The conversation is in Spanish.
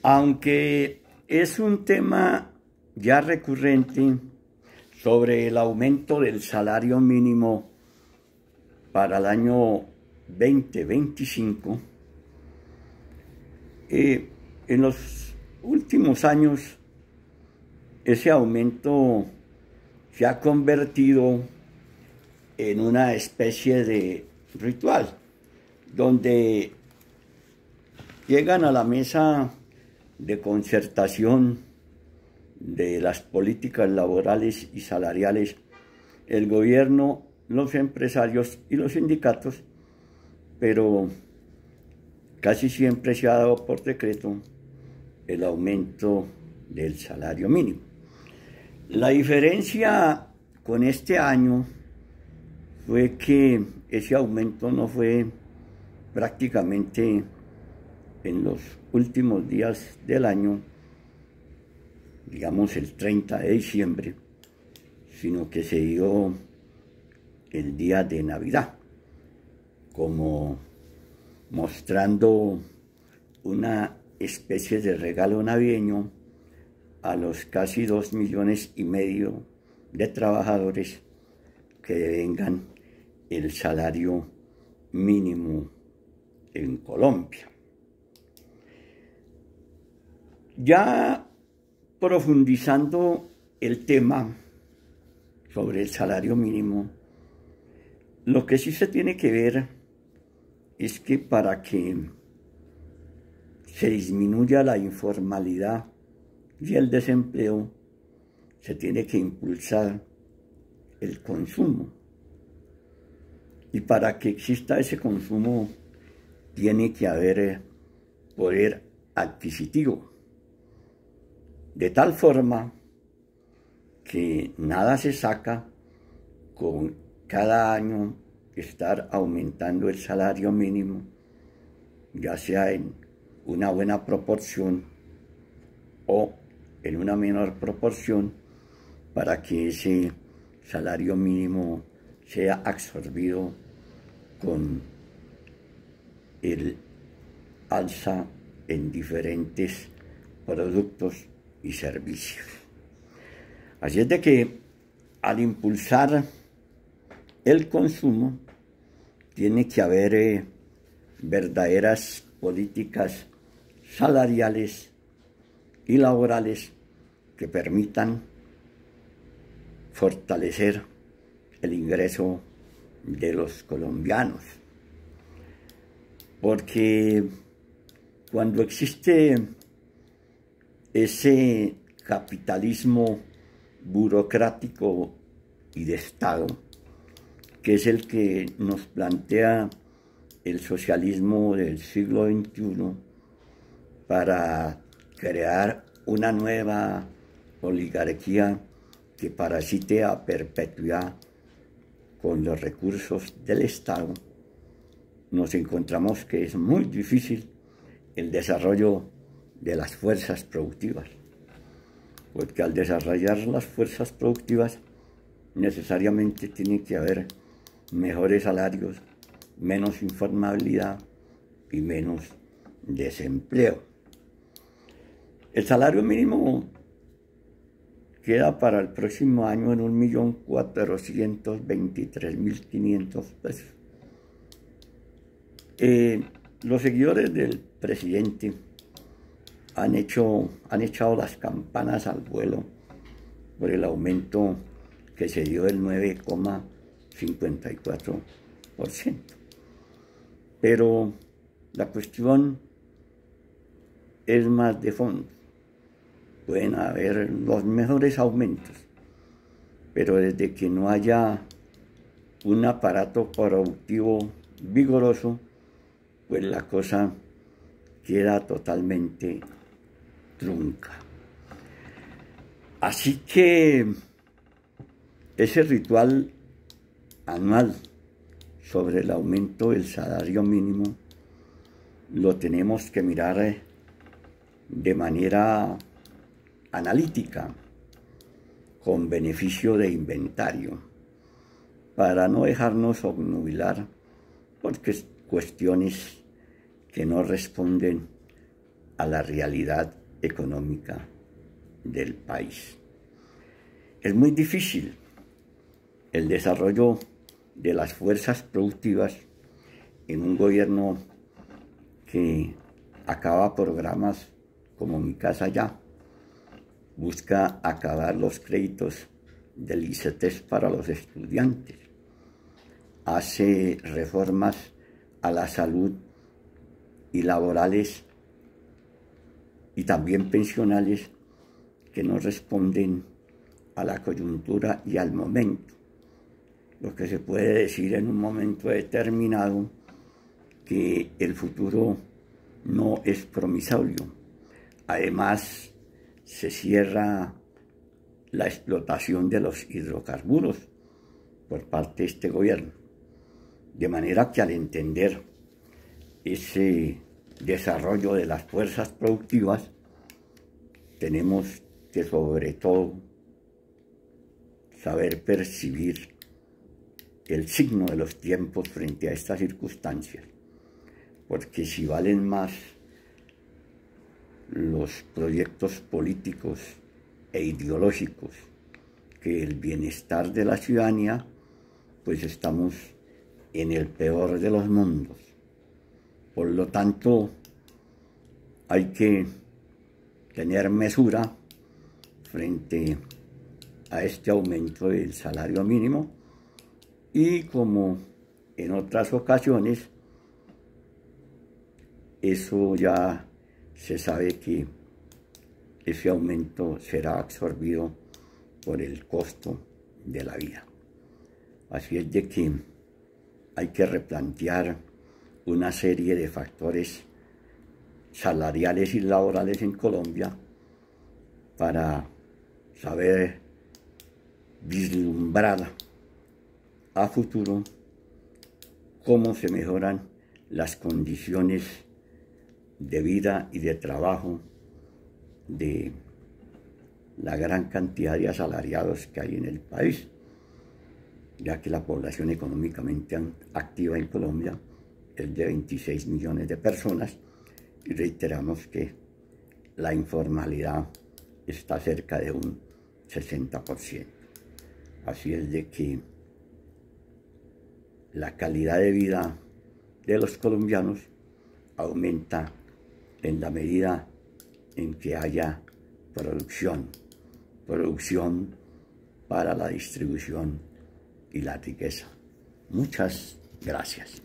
Aunque es un tema ya recurrente sobre el aumento del salario mínimo para el año 2025, en los últimos años ese aumento se ha convertido en una especie de ritual, donde llegan a la mesa de concertación de las políticas laborales y salariales el gobierno, los empresarios y los sindicatos, pero casi siempre se ha dado por decreto el aumento del salario mínimo. La diferencia con este año fue que ese aumento no fue prácticamente en los últimos días del año, digamos el 30 de diciembre, sino que se dio el día de Navidad, como mostrando una especie de regalo navideño a los casi 2,5 millones de trabajadores que devengan el salario mínimo en Colombia. Ya profundizando el tema sobre el salario mínimo, lo que sí se tiene que ver es que para que se disminuya la informalidad y el desempleo, se tiene que impulsar el consumo. Y para que exista ese consumo, tiene que haber poder adquisitivo. De tal forma que nada se saca con cada año estar aumentando el salario mínimo, ya sea en una buena proporción o en una menor proporción, para que ese salario mínimo sea absorbido con el alza en diferentes productos y servicios. Así es de que al impulsar el consumo tiene que haber verdaderas políticas salariales y laborales que permitan fortalecer el ingreso de los colombianos. Porque cuando existe ese capitalismo burocrático y de Estado, que es el que nos plantea el socialismo del siglo XXI, para crear una nueva oligarquía que parasite a perpetuidad con los recursos del Estado, nos encontramos que es muy difícil el desarrollo de las fuerzas productivas, porque al desarrollar las fuerzas productivas necesariamente tiene que haber mejores salarios, menos informabilidad y menos desempleo. El salario mínimo queda para el próximo año en 1.423.500 pesos. Los seguidores del presidente han echado las campanas al vuelo por el aumento que se dio del 9,54%. Pero la cuestión es más de fondo. Pueden haber los mejores aumentos, pero desde que no haya un aparato productivo vigoroso, pues la cosa queda totalmente trunca. Así que ese ritual anual sobre el aumento del salario mínimo lo tenemos que mirar de manera analítica, con beneficio de inventario, para no dejarnos obnubilar por cuestiones que no responden a la realidad económica del país. Es muy difícil el desarrollo de las fuerzas productivas en un gobierno que acaba programas como Mi Casa Ya, busca acabar los créditos del ICETEX para los estudiantes, hace reformas a la salud y laborales y también pensionales que no responden a la coyuntura y al momento. Lo que se puede decir en un momento determinado que el futuro no es promisorio. Además, se cierra la explotación de los hidrocarburos por parte de este gobierno. De manera que al entender ese desarrollo de las fuerzas productivas, tenemos que sobre todo saber percibir el signo de los tiempos frente a estas circunstancias, porque si valen más los proyectos políticos e ideológicos que el bienestar de la ciudadanía, pues estamos en el peor de los mundos. Por lo tanto, hay que tener mesura frente a este aumento del salario mínimo y, como en otras ocasiones, eso ya se sabe que ese aumento será absorbido por el costo de la vida. Así es de que hay que replantear una serie de factores salariales y laborales en Colombia para saber vislumbrar a futuro cómo se mejoran las condiciones de vida y de trabajo de la gran cantidad de asalariados que hay en el país, ya que la población económicamente activa en Colombia es de 26 millones de personas y reiteramos que la informalidad está cerca de un 60%. Así es de que la calidad de vida de los colombianos aumenta en la medida en que haya producción para la distribución y la riqueza. Muchas gracias.